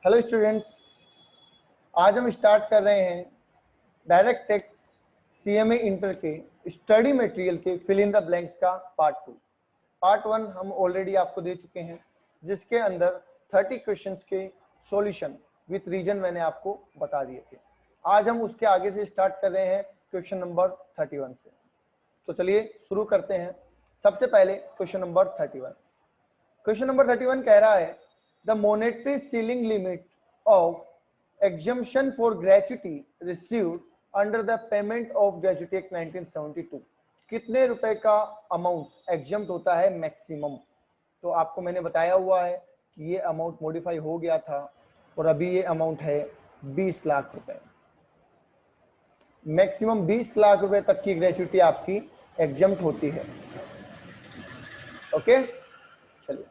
Hello students, आज हम start कर रहे हैं डायरेक्ट टैक्स सीएमए इंटर के स्टडी मटेरियल के फिल इन द ब्लैंक्स का पार्ट 2। पार्ट 1 हम ऑलरेडी आपको दे चुके हैं, जिसके अंदर 30 क्वेश्चंस के सॉल्यूशन विथ रीजन मैंने आपको बता दिए थे। आज हम उसके आगे से स्टार्ट कर रहे हैं क्वेश्चन नंबर 31 से। तो चलिए शुरू करते हैं। सबसे पहले क्वेश्चन नंबर 31। क्वेश्चन नंबर 31 कह रहा है the monetary ceiling limit of exemption for gratuity received under the payment of gratuity act 1972 कितने रुपए का अमाउंट एग्जम्प्ट होता है मैक्सिमम। तो आपको मैंने बताया हुआ है कि ये अमाउंट मॉडिफाई हो गया था और अभी ये अमाउंट है 20 लाख रुपए। मैक्सिमम 20 लाख रुपए तक की ग्रेचुटी आपकी एग्जम्प्ट होती है। ओके, चलिए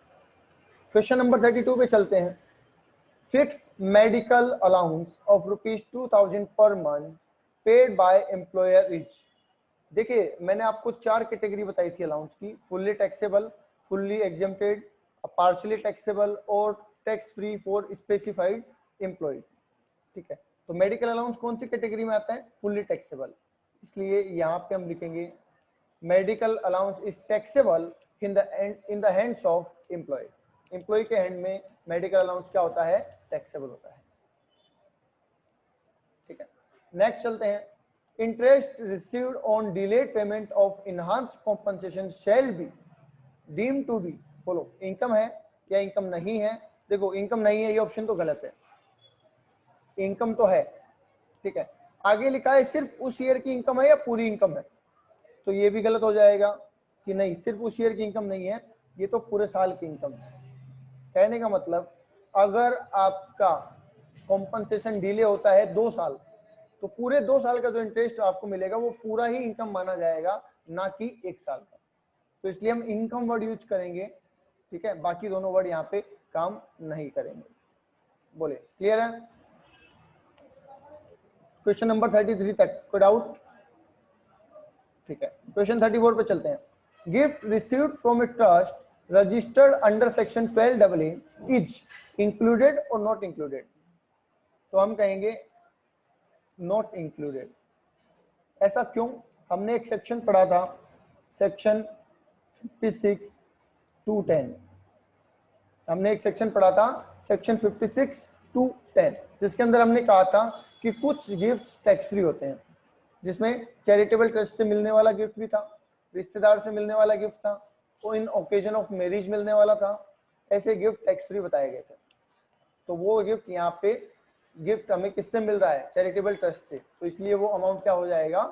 क्वेश्चन नंबर 32 पे चलते हैं। Fix medical allowance of ₹2000 per month paid by employer is. देखिए, मैंने आपको 4 कैटेगरी बताई थी अलाउंस की, fully taxable, fully exempted, partially taxable और tax free for specified employed. ठीक है, तो मेडिकल अलाउंस कौन सी कैटेगरी में आता है? Fully taxable. इसलिए यहाँ पे हम लिखेंगे medical allowance is taxable in the hands of employee. Employee के हैंड में मेडिकल अलाउंस क्या होता है? टैक्सेबल होता है। ठीक है, नेक्स्ट चलते हैं। Interest received on delayed payment of enhanced compensation shall be deemed to be. बोलो, इनकम है या इनकम नहीं है? देखो, इनकम नहीं है, ये ऑप्शन तो गलत है, इनकम तो है। ठीक है, आगे लिखा है सिर्फ उस ईयर की इनकम है या पूरी इनकम है, तो ये भी गलत हो जाएगा कि नहीं, सिर्फ उस ईयर की इनकम नहीं है, ये तो पूरे साल की इनकम है। कहने का मतलब, अगर आपका कॉम्पनसेशन डिले होता है 2 साल, तो पूरे 2 साल का जो इंटरेस्ट आपको मिलेगा वो पूरा ही इनकम माना जाएगा, ना कि 1 साल का। तो इसलिए हम इनकम वर्ड यूज करेंगे। ठीक है, बाकी दोनों वर्ड यहाँ पे काम नहीं करेंगे। बोले क्लियर है? क्वेश्चन नंबर 33 तक कोई डाउट? ठीक है, क्वेश्चन 34 पे चलते हैं। Gift received from a trust registered under section 12AA is included और नॉट इंक्लूडेड? तो हम कहेंगे नॉट इंक्लूडेड। ऐसा क्यों? हमने एक सेक्शन पढ़ा था, सेक्शन 56 to 10। हमने एक सेक्शन पढ़ा था, सेक्शन 56 to 10, जिसके अंदर हमने कहा था कि कुछ गिफ्ट टैक्स फ्री होते हैं, जिसमें चैरिटेबल ट्रस्ट से मिलने वाला गिफ्ट भी था, रिश्तेदार से मिलने वाला गिफ्ट था, और इन ओकेजन ऑफ मैरिज मिलने वाला था। ऐसे गिफ्ट टैक्स फ्री बताए गए थे। तो वो गिफ्ट यहाँ पे, गिफ्ट हमें किससे मिल रहा है? चैरिटेबल ट्रस्ट से, तो इसलिए वो अमाउंट क्या हो जाएगा?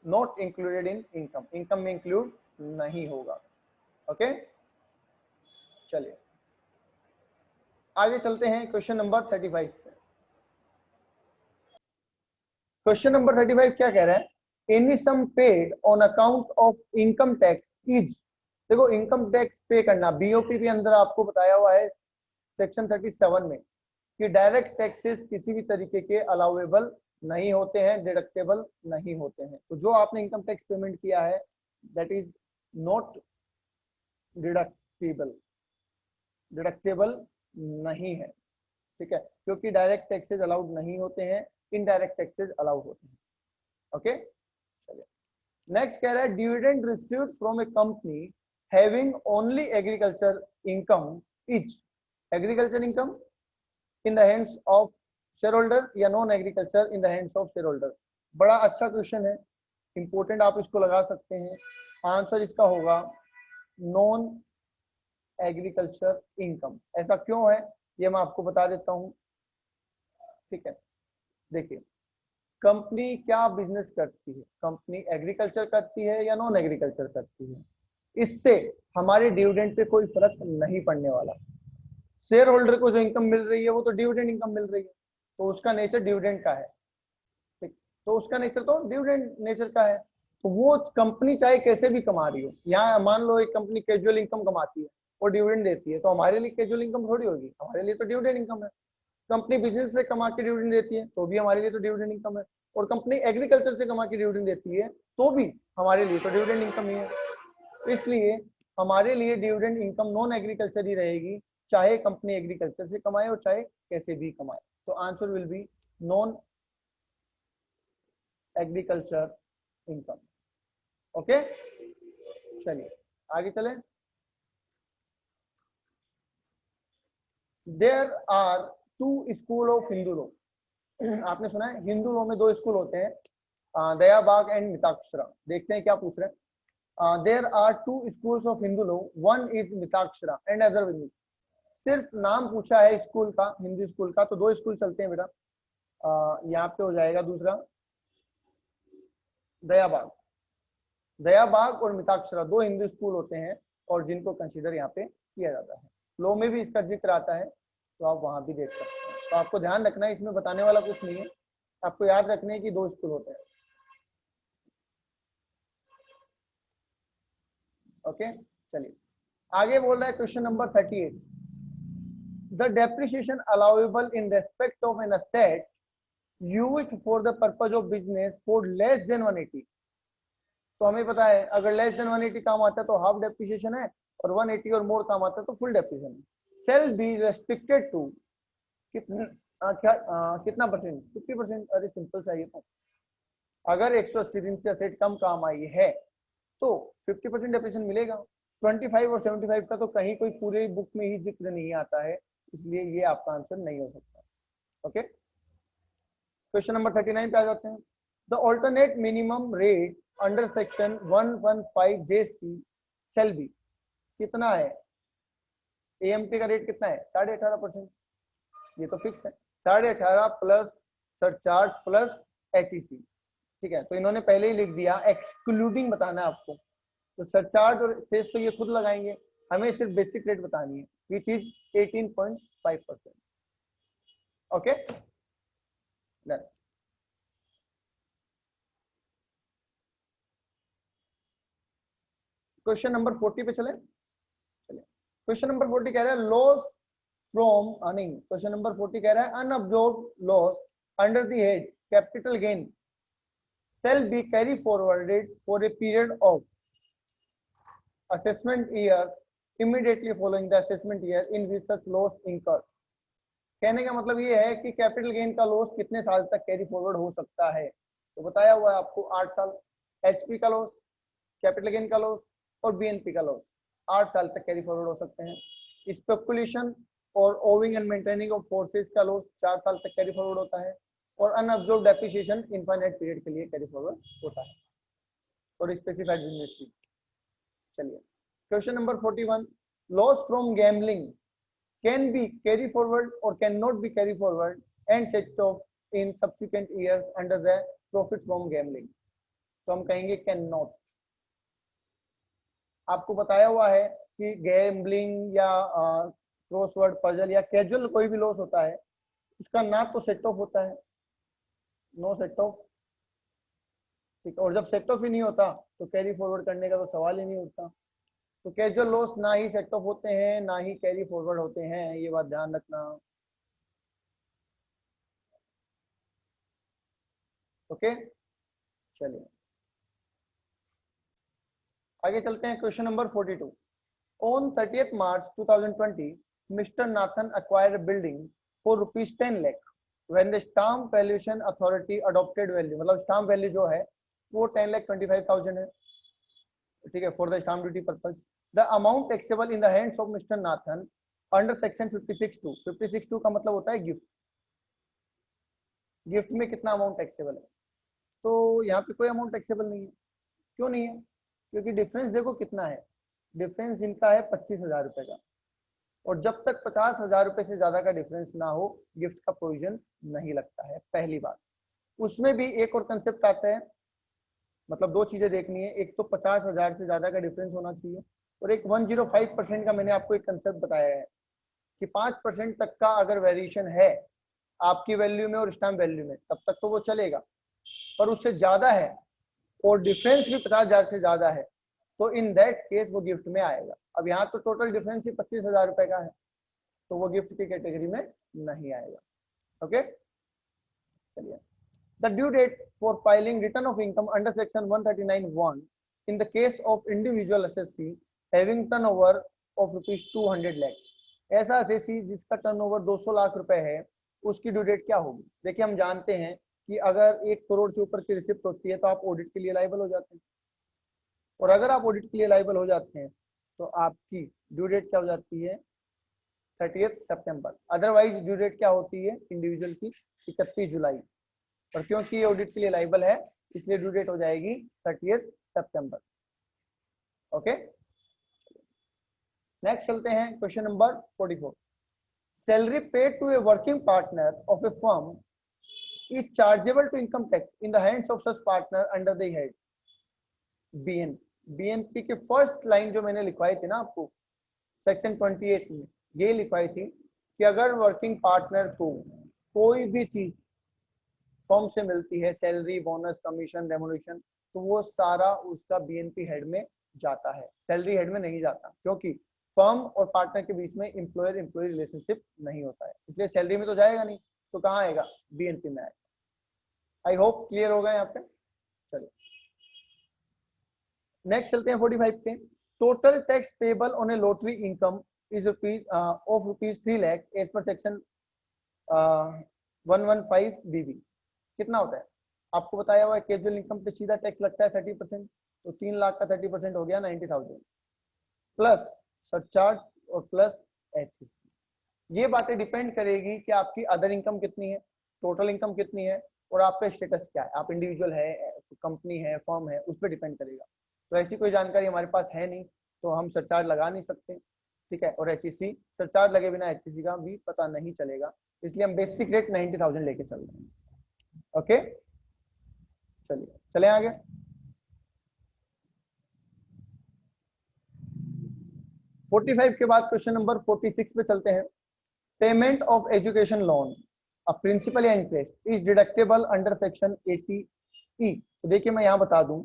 Not included in income, income में इंक्लूड नहीं होगा। ओके, चलिए आगे चलते हैं क्वेश्चन नंबर 35 पे। क्वेश्चन नंबर 35 क्या कह रहा है? Any sum paid on account of income tax is. देखो, इनकम टैक्स पे करना बीओपी के अंदर आपको बताया हुआ है सेक्शन 37 में कि डायरेक्ट टैक्सेस किसी भी तरीके के अलाउेबल नहीं होते हैं, डिडक्टेबल नहीं होते हैं। तो जो आपने इनकम टैक्स पेमेंट किया है that is not deductible, deductible नहीं है। ठीक है, क्योंकि डायरेक्ट टैक्सेस अलाउड नहीं होते हैं, इनडायरेक्ट टैक्सेस अलाउड होते हैं। ओके, चलिए नेक्स्ट कह रहा है dividend received from a company having only agriculture income is. Agriculture income in the hands of share holder या non agriculture in the hands of share holder? बड़ा अच्छा question है, इंपॉर्टेंट, आप इसको लगा सकते हैं। आंसर इसका होगा नॉन एग्रीकल्चर इनकम। ऐसा क्यों है ये मैं आपको बता देता हूं। ठीक है, देखिए, कंपनी क्या बिजनेस करती है? कंपनी एग्रीकल्चर करती है या नॉन एग्रीकल्चर करती है, इससे हमारे डिविडेंड पे कोई फर्क नहीं पड़ने वाला। शेयर होल्डर को जो इनकम मिल रही है वो तो डिविडेंड इनकम मिल रही है, तो उसका नेचर डिविडेंड का है। ठीक, तो उसका नेचर तो डिविडेंड नेचर का है। तो वो कंपनी चाहे कैसे भी कमा रही हो, यहाँ मान लो एक कंपनी कैजुअल इनकम कमाती है और डिविडेंड देती है, तो हमारे लिए कैजुअल इनकम थोड़ी होगी, हमारे लिए तो डिविडेंड इनकम है। कंपनी बिजनेस से कमा के डिविडेंड देती है तो भी हमारे लिए तो डिविडेंड इनकम है, और कंपनी एग्रीकल्चर से कमा के डिविडेंड देती है तो भी हमारे लिए तो डिविडेंड इनकम ही है। इसलिए हमारे लिए डिविडेंड इनकम नॉन एग्रीकल्चर ही रहेगी, चाहे कंपनी एग्रीकल्चर से कमाए और चाहे कैसे भी कमाए। तो answer will be non agriculture income. Okay, चलिए आगे चले। There are 2 school of Hindu law. आपने सुना है हिंदू लॉ में 2 स्कूल होते हैं, दयाबाग एंड मिताक्षरा। देखते हैं क्या पूछ रहे हैं। There are 2 schools of Hindu law, one is Mitakshara and other with. सिर्फ नाम पूछा है स्कूल का, हिंदी स्कूल का, तो 2 स्कूल चलते हैं बेटा। यहाँ पे हो जाएगा दूसरा दयाबाग। दयाबाग और मिताक्षरा 2 हिंदू स्कूल होते हैं और जिनको कंसीडर यहाँ पे किया जाता है। लॉ में भी इसका जिक्र आता है, तो आप वहां भी देख सकते हैं। तो आपको ध्यान रखना है, इसमें बताने वाला कुछ नहीं है, आपको याद रखने है कि 2 स्कूल होते हैं। ओके, चलिए आगे बोल रहा है question number 38। The depreciation allowable in respect of an asset used for the purpose of business for less than 180। तो हमें पता है अगर लेस देन 180 काम आता है तो हाफ डेप्रिसिएशन है, और 180 और मोर काम आता है तो फुल डेप्रिसिएशन है। सेल बी रेस्ट्रिक्टेड टू कितना परसेंट? 50%। अरे सिंपल सा ये तो, अगर 180 दिन से असेट कम काम आई है तो 50% डेप्रिसिएशन मिलेगा। 25 और 75 का तो कहीं कोई पूरे बुक में ही जिक्र नहीं आता है, इसलिए ये आपका आंसर नहीं हो सकता। ओके, क्वेश्चन नंबर 39 पे आ जाते हैं। The alternate minimum rate under section 115 JC shall be कितना है? AMT का रेट कितना है? 18.5%। ये तो फिक्स है, 18.5 प्लस सरचार्ज प्लस HEC। ठीक है, तो इन्होंने पहले ही लिख दिया एक्सक्लूडिंग बताना है आपको, तो सरचार्ज और सेस तो ये खुद लगाएंगे, हमें सिर्फ बेसिक रेट बतानी है, which is 18.5%। Okay done. Question number 40 पे चले। क्वेश्चन नंबर 40 कह रहा है loss from earning. Question number 40 कह रहा है unabsorbed loss under the head capital gain shall be carry forwarded for a period of assessment year immediately following the assessment year in which such loss incurred। कहने का मतलब ये है कि capital gain का लॉस कितने साल तक कैरी फॉरवर्ड हो सकता है, तो बताया हुआ है आपको 8 साल। HP का लॉस, कैपिटल गेन का लॉस और BNP का लॉस 8 साल तक कैरी फॉरवर्ड हो सकते हैं। स्पेकुलेशन और owing and maintaining of forces का लॉस 4 साल तक कैरी फॉरवर्ड होता है, और अनअब्जॉर्ब्ड डेप्रिसिएशन इनफाइनाइट पीरियड के लिए कैरी फॉरवर्ड होता है और स्पेसिफाइड बिजनेस की। चलिए question number 41, loss from gambling can be carry forward और can not be carry forward and set off in subsequent years under the profit from gambling. तो हम कहेंगे कैन नॉट। आपको बताया हुआ है कि गैम्बलिंग या क्रॉसवर्ड पजल या कैजुअल कोई भी लॉस होता है, उसका ना तो सेट ऑफ होता है, नो सेट ऑफ। ठीक, और जब सेट ऑफ ही नहीं होता तो कैरी फॉरवर्ड करने का तो सवाल ही नहीं उठता। तो कैजुअल लॉस ना ही सेट ऑफ होते हैं ना ही कैरी फॉरवर्ड होते हैं, ये बात ध्यान रखना। ओके चलिए आगे चलते हैं। Question number 42, on 30th March 2020 mister Nathan acquired a building for rupees 10 lakh when the stamp valuation authority adopted value, मतलब स्टाम्प वैल्यू जो है वो 10,25,000 है। ठीक है, for the stamp duty purpose the amount taxable in the hands of mister Nathan under section 56(2). 56(2) का मतलब होता है गिफ्ट। गिफ्ट में कितना अमाउंट टैक्सेबल है? तो यहाँ पे कोई अमाउंट टैक्सेबल नहीं है। क्यों नहीं है? क्योंकि डिफरेंस देखो कितना है, डिफरेंस इनका है 25,000 रुपए का, और जब तक 50,000 रुपए से ज्यादा का डिफरेंस ना हो गिफ्ट का प्रोविजन नहीं लगता है। पहली बात, उसमें भी एक और कंसेप्ट आता है, मतलब 2 चीजें देखनी है, एक तो 50,000 से ज्यादा का डिफरेंस होना चाहिए, और एक 105% का मैंने आपको एक कंसेप्ट बताया है कि 5% तक का अगर वेरिएशन है आपकी वैल्यू में और स्टैम्प वैल्यू में तब तक तो वो चलेगा, पर उससे ज्यादा है और डिफरेंस भी 50,000 से ज्यादा है तो इन दैट केस वो गिफ्ट में आएगा। अब यहाँ तो टोटल डिफरेंस ही 25,000 रुपए का है, तो वो गिफ्ट की कैटेगरी में नहीं आएगा। ओके चलिए, the due date for filing return of income under section 139(1) in the case of individual assessee having turnover of rupees 200 lakh ऐसा एसएससी जिसका टर्नओवर 200 लाख रुपए है, उसकी ड्यू डेट क्या होगी? देखिए हम जानते हैं कि अगर 1 करोड़ से ऊपर की रिसिप्ट होती है तो आप ऑडिट के लिए लायबल हो जाते हैं, और अगर आप ऑडिट के लिए लायबल हो जाते हैं तो आपकी ड्यू डेट क्या हो जाती है? 30 सितंबर। अदरवाइज ड्यू डेट क्या होती है इंडिविजुअल की? 31 जुलाई। और क्योंकि ये ऑडिट के लिए लायबल है इसलिए ड्यू डेट हो जाएगी 30 सितंबर। ओके, नेक्स्ट चलते हैं question number 44। Salary paid to a working partner of a firm is chargeable to income tax in the hands of such partner under the head BNP। BNP के first line जो मैंने लिखवाई थी ना आपको section 28 में, ये लिखवाई थी कि अगर वर्किंग पार्टनर को कोई भी चीज फर्म से मिलती है, सैलरी, बोनस, कमीशन, रेमुनेशन, तो वो सारा उसका बीएनपी हेड में जाता है, सैलरी हेड में नहीं जाता, क्योंकि फर्म और पार्टनर के बीच में एम्प्लॉयर एम्प्लॉय रिलेशनशिप नहीं होता है, इसलिए सैलरी में तो जाएगा नहीं, तो कहाँ आएगा? बीएनपी में आएगा। आई होप क्लियर होगा यहाँ पे। चलिए नेक्स्ट चलते हैं 45 पे। Total tax payable on a lottery income is rupees 3 lakh as per section 115 BB. कितना होता है? आपको बताया हुआ है कैजुअल इनकम पे सीधा टैक्स लगता है 30%, तो 3 लाख का 30% हो गया 90,000 प्लस सरचार्ज और प्लस एचसीसी। ये बातें डिपेंड करेगी कि आपकी अदर इनकम कितनी है, टोटल इनकम कितनी है, और आपका स्टेटस क्या है, आप इंडिविजुअल है, कंपनी है, फर्म है, उस पर डिपेंड करेगा। तो ऐसी कोई जानकारी हमारे पास है नहीं, तो हम सरचार्ज लगा नहीं सकते, ठीक है। और एचईसी, सरचार्ज लगे बिना एचईसी का भी पता नहीं चलेगा, इसलिए हम बेसिक रेट 90,000 लेके चल रहे हैं। ओके, चलिए चले आगे। फोर्टी 45 के बाद क्वेश्चन नंबर 46 पे चलते हैं। Payment of education loan a principal या interest is deductible under section 80E। तो देखिए मैं यहाँ बता दूं,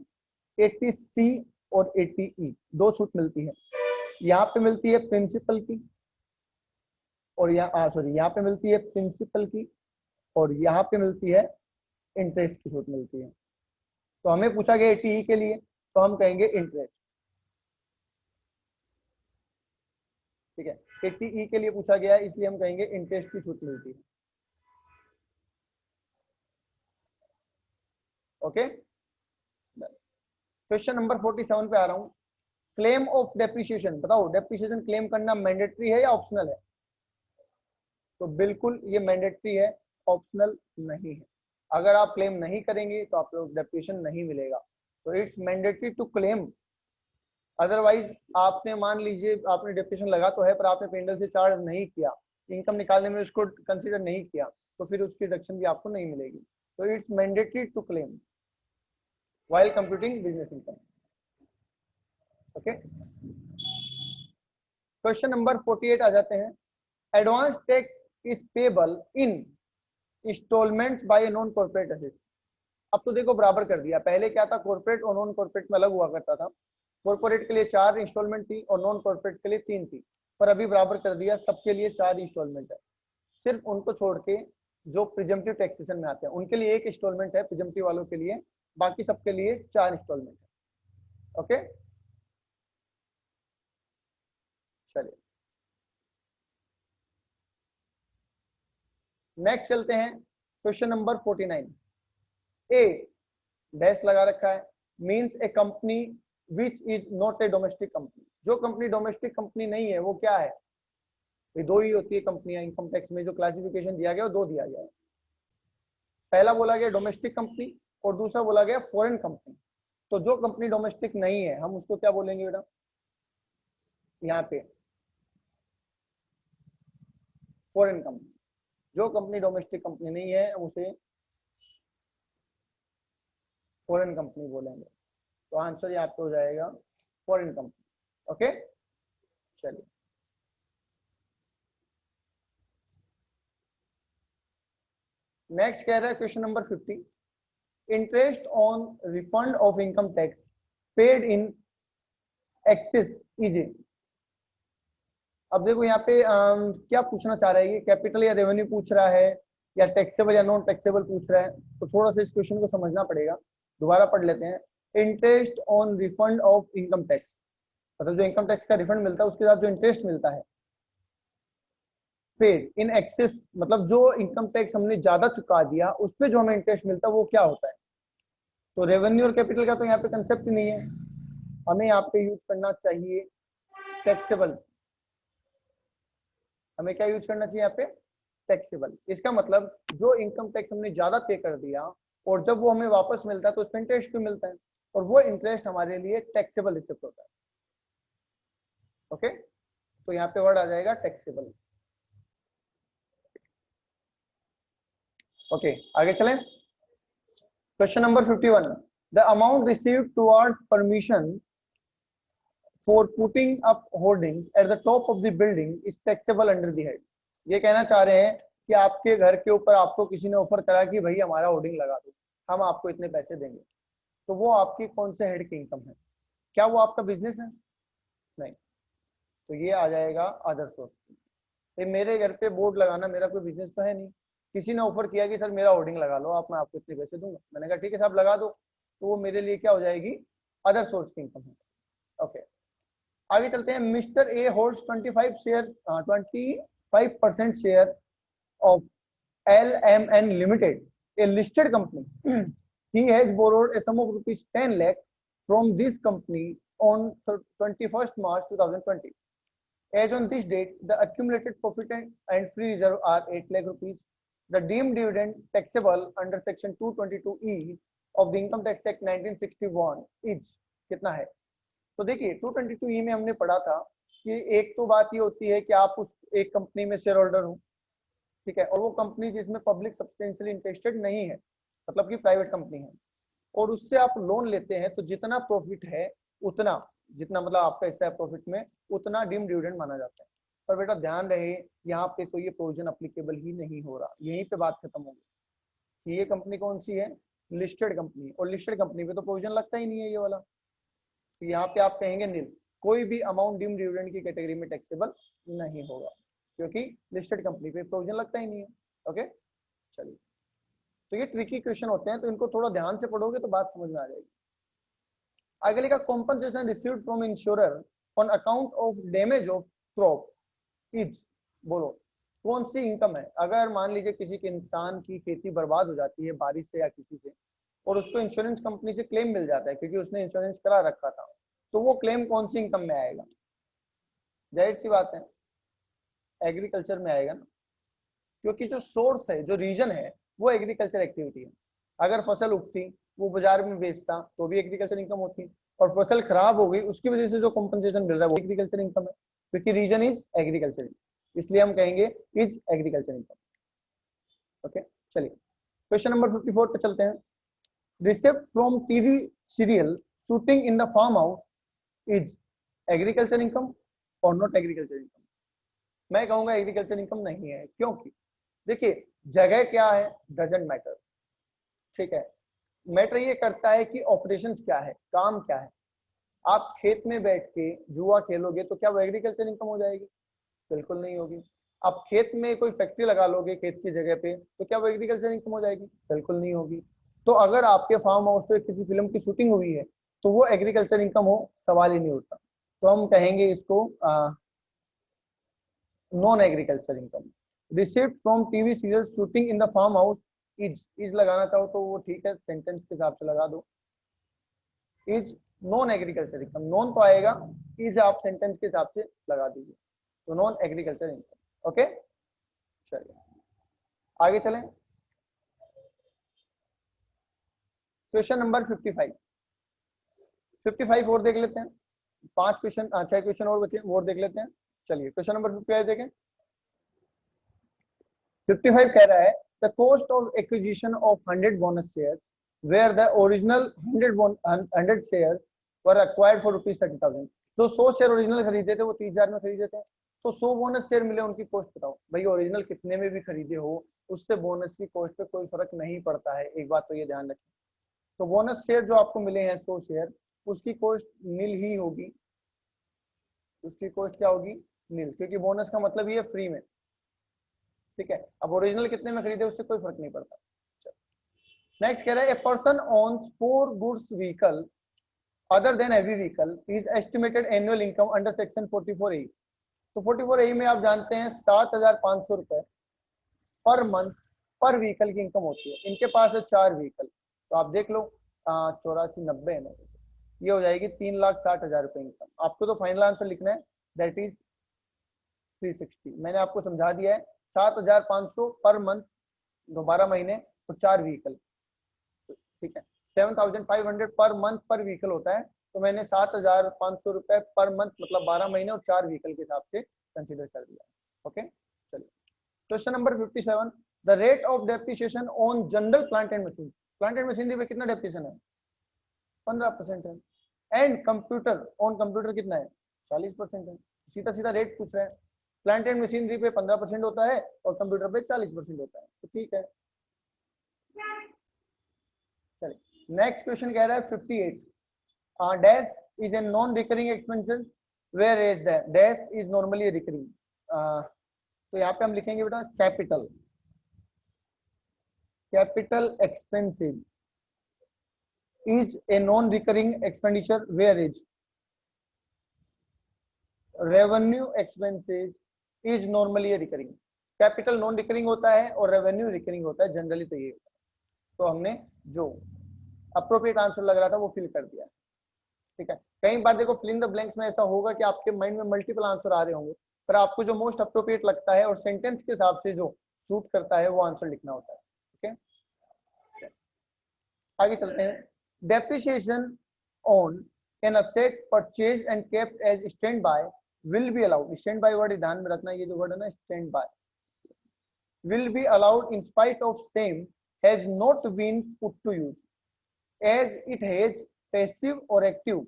80C और 80E दो छूट मिलती है। यहाँ पे मिलती है प्रिंसिपल की, और यहाँ पे मिलती है प्रिंसिपल की, और यहाँ पे मिलती है इंटरेस्ट की छूट मिलती है। तो हमें पूछा गया 80E के लिए, तो हम कहेंगे इंटरेस्ट, ठीक है। 80E के लिए पूछा गया है इसलिए हम कहेंगे इंटरेस्ट की छूट मिलती है। ओके, क्वेश्चन नंबर 47 पे आ रहा हूं। क्लेम ऑफ डेप्रिसिएशन, बताओ डेप्रिसिएशन क्लेम करना मैंडेटरी है या ऑप्शनल है? तो बिल्कुल ये मैंडेटरी है, ऑप्शनल नहीं है। अगर आप क्लेम नहीं करेंगे तो आप लोग डेप्रिसिएशन नहीं मिलेगा, तो it's mandatory to claim. Otherwise आपने मान लीजिए आपने डेप्रिसिएशन लगा तो है पर आपने पेंडल से चार्ज नहीं किया, इनकम निकालने में उसको कंसीडर नहीं किया, तो फिर उसकी डिडक्शन भी आपको नहीं मिलेगी। तो it's mandatory to claim while computing business income। Okay, question number 48 आ जाते हैं। Advance tax is payable in instalments by a non corporate asset. अब तो देखो बराबर कर दिया, पहले क्या था, कॉर्पोरेट और नॉन कॉर्पोरेट में अलग हुआ करता था। कॉर्पोरेट के लिए 4 इंस्टॉलमेंट थी और नॉन कॉर्पोरेट के लिए 3 थी, पर अभी बराबर कर दिया, सबके लिए 4 इंस्टॉलमेंट है। सिर्फ उनको छोड़ के जो प्रिजम्पटिव टैक्सेशन में आते हैं उनके लिए 1 इंस्टॉलमेंट है, प्रिजम्पटिव वालों के लिए, बाकी सबके लिए 4 इंस्टॉलमेंट है। ओके, चलिए नेक्स्ट चलते हैं क्वेश्चन नंबर 49। ए डैश लगा रखा है, means A company which is not a domestic company. जो कंपनी डोमेस्टिक कंपनी नहीं है वो क्या है? ये 2 ही होती है कंपनियां इनकम टैक्स में, जो क्लासिफिकेशन दिया गया वो 2 दिया गया है। पहला बोला गया डोमेस्टिक कंपनी और दूसरा बोला गया फॉरेन कंपनी। तो जो कंपनी डोमेस्टिक नहीं है हम उसको क्या बोलेंगे बेटा? यहाँ पे फॉरेन कंपनी। जो कंपनी डोमेस्टिक कंपनी नहीं है हम उसे फॉरेन कंपनी बोलेंगे। तो आंसर यहाँ पे हो जाएगा फॉरेन कंपनी। ओके, चलिए नेक्स्ट कह रहा है question number 50। Interest on refund of income tax paid in excess is. अब देखो यहाँ पे क्या पूछना चाह रहा है, ये कैपिटल या रेवेन्यू पूछ रहा है या टैक्सेबल या नॉन टैक्सेबल पूछ रहा है, तो थोड़ा सा इस क्वेश्चन को समझना पड़ेगा। दोबारा पढ़ लेते हैं। Interest on refund of income tax, मतलब जो इनकम टैक्स का रिफंड मिलता है उसके साथ जो इंटरेस्ट मिलता है, पेड इन एक्सेस, मतलब जो इनकम टैक्स हमने ज्यादा चुका दिया उस पे जो हमें इंटरेस्ट मिलता है वो क्या होता है। तो रेवेन्यू और कैपिटल का तो यहाँ पे कंसेप्ट ही नहीं है, हमें यहाँ पे यूज करना चाहिए टैक्सेबल। हमें क्या यूज करना चाहिए यहाँ पे, टैक्सेबल। इसका मतलब जो इनकम टैक्स हमने ज्यादा पे कर दिया और जब वो हमें वापस मिलता है तो उसमें इंटरेस्ट भी मिलता है, और वो इंटरेस्ट हमारे लिए टैक्सेबल रिसिप्ट होता है। ओके, तो यहाँ पे वर्ड आ जाएगा टैक्सेबल। ओके, आगे चलें। Question number 51, the amount received towards permission for putting up hoardings at the top of the building is taxable under the head। ये कहना चाह रहे हैं कि आपके घर के ऊपर आपको किसी ने ऑफर करा कि भाई हमारा होर्डिंग लगा दो, हम आपको इतने पैसे देंगे, तो वो आपकी कौन से हेड की इनकम है? क्या वो आपका बिजनेस है? नहीं, तो ये आ जाएगा अदर सोर्स। मेरे घर पे बोर्ड लगाना मेरा कोई बिजनेस तो है नहीं, किसी ने ऑफर किया कि सर मेरा होर्डिंग लगा लो आप, मैं आपको इतने पैसे दूंगा, मैंने कहा ठीक है साहब लगा दो, तो वो मेरे लिए क्या हो जाएगी, अदर सोर्स की इनकम है। ओके, आगे चलते हैं। Mister A holds 25% share of LMN limited, A listed company. he has borrowed a sum of rupees 10 lakh from this company on 21st March 2020। As on this date, the accumulated profit and free reserve are 8 lakh rupees। The deemed dividend taxable under section 222E of the Income Tax Act 1961 is कितना है? तो देखिए 222E में हमने पढ़ा था कि एक तो बात ये होती है कि आप उस एक कंपनी में शेयर होल्डर हो, ठीक है, और वो कंपनी जिसमें पब्लिक सब्सटेंशियली इंटरेस्टेड नहीं है, मतलब कि प्राइवेट कंपनी है, और उससे आप लोन लेते हैं, तो जितना प्रॉफिट है उतना, जितना मतलब आपका हिस्सा है प्रॉफिट में, उतना डीम्ड डिविडेंड माना जाता है। पर बेटा ध्यान रहे यहाँ पे तो ये प्रोविजन अप्लीकेबल ही नहीं हो रहा, यहीं पे बात खत्म होगी कि ये कंपनी कौन सी है, लिस्टेड कंपनी, और लिस्टेड कंपनी पे तो प्रोविजन लगता ही नहीं है ये वाला। तो यहाँ पे आप कहेंगे नील, कोई भी अमाउंट डीम्ड डिविडेंड की कैटेगरी में टैक्सेबल नहीं होगा, क्योंकि लिस्टेड कंपनी पे प्रोविजन लगता ही नहीं है। ओके, चलिए, तो ये ट्रिकी क्वेश्चन होते हैं, तो इनको थोड़ा ध्यान से पढ़ोगे तो बात समझ में आ जाएगी। आगे लिखा compensation received from insurer on account of damage of crop is, बोलो कौन सी इनकम है? अगर मान लीजिए किसी के इंसान की खेती बर्बाद हो जाती है बारिश से या किसी से, और उसको इंश्योरेंस कंपनी से क्लेम मिल जाता है क्योंकि उसने इंश्योरेंस करा रखा था, तो वो क्लेम कौन सी इनकम में आएगा? जाहिर सी बात है एग्रीकल्चर में आएगा ना, क्योंकि जो सोर्स है, जो रीजन है, वो एग्रीकल्चर एक्टिविटी है। अगर फसल उगती, वो बाजार में बेचता, तो भी एग्रीकल्चर इनकम होती, और फसल खराब हो गई उसकी वजह से जो कॉम्पनसेशन मिल रहा है वो एग्रीकल्चर इनकम है, क्योंकि रीजन इज एग्रीकल्चर, इसलिए हम कहेंगे इज एग्रीकल्चर इनकम। ओके, चलिए क्वेश्चन नंबर 54 पे चलते हैं। Receipt from TV serial shooting in the farm house is agriculture income और नॉट एग्रीकल्चर इनकम? मैं कहूंगा एग्रीकल्चर इनकम नहीं है, क्योंकि देखिए जगह क्या है डजंट मैटर, ठीक है, मैटर ये करता है कि ऑपरेशंस क्या है, काम क्या है। आप खेत में बैठ के जुआ खेलोगे तो क्या वो एग्रीकल्चर इनकम हो जाएगी? बिल्कुल नहीं होगी। आप खेत में कोई फैक्ट्री लगा लोगे खेत की जगह पे, तो क्या वो एग्रीकल्चर इनकम हो जाएगी? बिल्कुल नहीं होगी। तो अगर आपके फार्म हाउस पे किसी फिल्म की शूटिंग हुई है तो वो एग्रीकल्चर इनकम हो, सवाल ही नहीं उठता। तो हम कहेंगे इसको non agriculture income. Received from TV serial shooting in the farm house is लगाना चाहो तो वो ठीक है, सेंटेंस के हिसाब से लगा दो, is non agriculture income. Non तो आएगा, इज आप सेंटेंस के हिसाब से लगा दीजिए, तो नॉन एग्रीकल्चर इनकम। ओके, चलिए आगे चलें। क्वेश्चन नंबर 55 और देख लेते हैं। 5 क्वेश्चन 6 क्वेश्चन और बचे, वो देख लेते हैं। चलिए क्वेश्चन नंबर 55 देखें। 55 कह रहा है the cost of acquisition of 100 bonus shares where the original 100 shares were acquired for ₹30,000। जो 100 शेयर ओरिजिनल खरीदे थे वो 30,000 में खरीदे थे, तो 100 बोनस शेयर मिले, उनकी कॉस्ट बताओ। भाई ओरिजिनल कितने में भी खरीदे हो, उससे बोनस की कॉस्ट पे कोई फर्क नहीं पड़ता है, एक बात तो ये ध्यान रखें। तो बोनस शेयर जो आपको मिले हैं 100 शेयर, उसकी कॉस्ट नील ही होगी, उसकी कॉस्ट क्या होगी? नील, क्योंकि बोनस का मतलब ये फ्री में, ठीक है। अब ओरिजिनल कितने में खरीदे उससे कोई फर्क नहीं पड़ता। नेक्स्ट कह रहा है a person owns 4 goods vehicle other than heavy vehicle is estimated annual income under section 44A। तो 44A में आप जानते हैं 7,500 रुपए पर मंथ पर व्हीकल की इनकम होती है। इनके पास है 4 व्हीकल, तो आप देख लो 84, 90 है, ये हो जाएगी 3,60,000 रुपए इनकम। आपको तो फाइनल आंसर लिखना है, दैट इज 360। मैंने आपको समझा दिया है 7,500 पर मंथ 12 महीने और 4 व्हीकल, ठीक है। 7,500 पर मंथ पर व्हीकल होता है, तो मैंने 7,500 रुपए पर मंथ मतलब 12 महीने और 4 व्हीकल के हिसाब से कंसीडर कर दिया। ओके, चलिए question number 57, the rate of depreciation on general plant and machine. Plant and machinery पे कितना डेप्रिसिएशन है? 15% है। एंड कंप्यूटर, ऑन कंप्यूटर कितना है? 40% है। सीधा सीधा रेट पूछ रहे हैं। प्लांट एंड मशीनरी पे 15% होता है और कंप्यूटर पे 40% होता है, तो ठीक है। चलिए नेक्स्ट क्वेश्चन कह रहा है 58, dash is a non recurring expenses where is that dash is normally recurring. तो यहाँ पे हम लिखेंगे बेटा capital, capital expensive is a non recurring expenditure where is revenue expenses is normally recurring. Capital non recurring होता है और revenue recurring होता है जनरली, तो ये तो हमने जो अप्रोप्रिएट आंसर लग रहा था वो फिल कर दिया, ठीक है। कई बार देखो फिल इन द ब्लैंक्स में ऐसा होगा कि आपके माइंड में मल्टीपल आंसर आ रहे होंगे, पर आपको जो मोस्ट अप्रोप्रिएट लगता है और सेंटेंस के हिसाब से जो सूट करता है वो आंसर लिखना होता है, ठीक है। आगे चलते हैं। Depreciation on an asset purchase and kept as stand by will be allowed. Stand by word ध्यान में रखना, ये जो वर्ड है ना stand by, will be allowed in spite of same has not been put to use as it has passive or active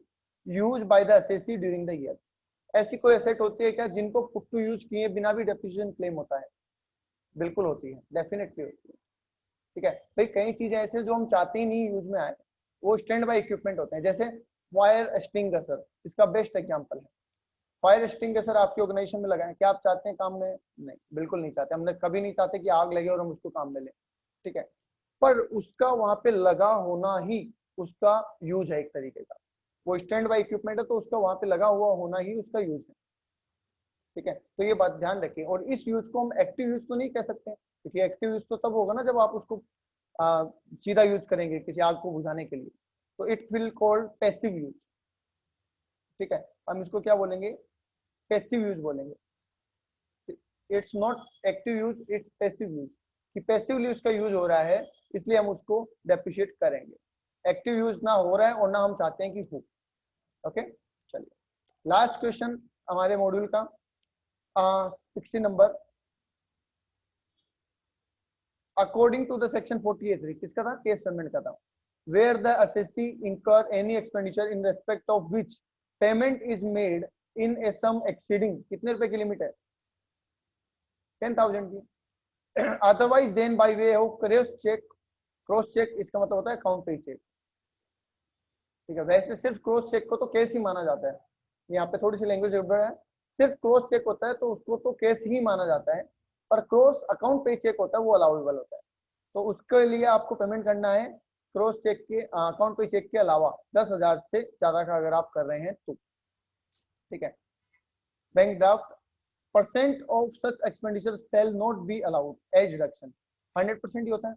use by the assessee during the year। ऐसी कोई asset होती है क्या जिनको पुट टू यूज किए बिना भी depreciation claim होता है? बिल्कुल होती है, डेफिनेटली होती है, ठीक है भाई। कई चीजें ऐसे जो हम चाहते ही नहीं यूज में आए, वो स्टैंड बाय इक्विपमेंट होते हैं, जैसे फायर एक्सटिंग्विशर इसका बेस्ट एग्जांपल है। फायर एक्सटिंग्विशर आपकी ऑर्गेनाइजेशन में लगाएं, क्या आप चाहते हैं काम में? नहीं, बिल्कुल नहीं चाहते। हमने कभी नहीं चाहते कि आग लगे और हम उसको काम में लें, ठीक है। पर उसका वहां पे लगा होना ही उसका यूज है एक तरीके का। वो स्टैंड बाय इक्विपमेंट है तो उसका वहां पे लगा हुआ होना ही उसका यूज है, ठीक है। तो ये बात ध्यान रखिए। और इस यूज को हम एक्टिव यूज तो नहीं कह सकते, क्योंकि एक्टिव यूज तो तब होगा ना जब आप उसको सीधा यूज करेंगे किसी आग को बुझाने के लिए, तो it will called passive use, ठीक है। हम इसको क्या बोलेंगे? पैसिव यूज बोलेंगे। It's not active use, it's passive use. कि पैसिव यूज का यूज हो रहा है इसलिए हम उसको डेप्रिशिएट करेंगे। एक्टिव यूज ना हो रहा है और ना हम चाहते हैं कि हो। ओके, चलिए लास्ट क्वेश्चन हमारे मॉड्यूल का 60 नंबर। अकॉर्डिंग टू द सेक्शन 48 किसका था? केस पेमेंट का था। Where the assessee incur any expenditure in respect of which payment is made in a sum exceeding, कितने रुपए की लिमिट है? 10,000 की। Otherwise then by way of cross cheque. Cross cheque इसका मतलब होता है अकाउंट पे चेक, ठीक है। वैसे सिर्फ क्रॉस चेक को तो केस ही माना जाता है, यहाँ पे थोड़ी सी लैंग्वेज गड़बड़ है। सिर्फ क्रॉस चेक होता है तो उसको तो केस ही माना जाता है, पर क्रॉस अकाउंट पे चेक होता है वो अलाउेबल होता है। तो उसके लिए आपको पेमेंट करना है क्रॉस चेक के अकाउंट पे चेक के अलावा 10,000 से ज्यादा का अगर आप कर रहे हैं तो, ठीक है। Bank draft percent of such expenditure shall not be allowed as deduction. 100% ही होता है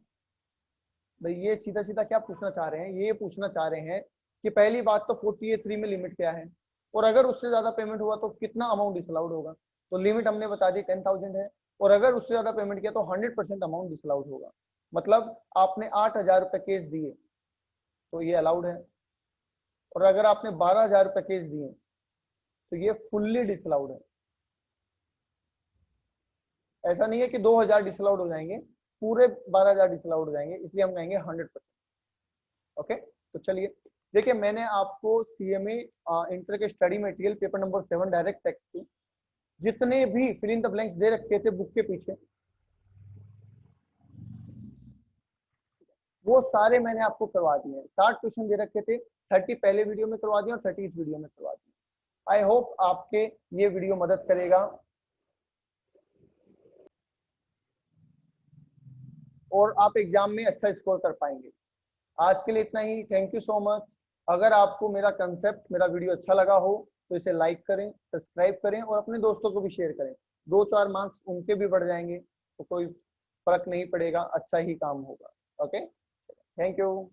भाई। ये सीधा सीधा क्या पूछना चाह रहे हैं? ये पूछना चाह रहे हैं कि पहली बात तो 48(3) में लिमिट क्या है, और अगर उससे ज्यादा पेमेंट हुआ तो कितना अमाउंट डिसअलाउड होगा। तो लिमिट हमने बता दी 10,000 है, और अगर उससे ज्यादा पेमेंट किया तो 100% अमाउंट डिसअलाउड होगा। मतलब आपने 8,000 रुपए केस दिए तो ये अलाउड है, और अगर आपने 12,000 रुपए केस दिए तो ये फुल्ली डिसअलाउड है। ऐसा नहीं है कि 2,000 डिसअलाउड हो जाएंगे, पूरे 12,000 डिसअलाउड हो जाएंगे, इसलिए हम कहेंगे 100%। ओके, तो चलिए देखिए, मैंने आपको सीएमए इंटर के study material paper number 7 direct tax की जितने भी फिल इन द ब्लैंक्स दे रखे थे बुक के पीछे, वो सारे मैंने आपको करवा दिए हैं। 60 क्वेश्चन दे रखे थे, 30 पहले वीडियो में करवा दिए और 30 इस वीडियो में करवा दिए। आई होप आपके ये वीडियो मदद करेगा और आप एग्जाम में अच्छा स्कोर कर पाएंगे। आज के लिए इतना ही। Thank you so much. अगर आपको मेरा कंसेप्ट, मेरा वीडियो अच्छा लगा हो तो इसे लाइक करें, सब्सक्राइब करें और अपने दोस्तों को भी शेयर करें। 2-4 मार्क्स उनके भी बढ़ जाएंगे तो कोई फर्क नहीं पड़ेगा, अच्छा ही काम होगा। Okay, thank you.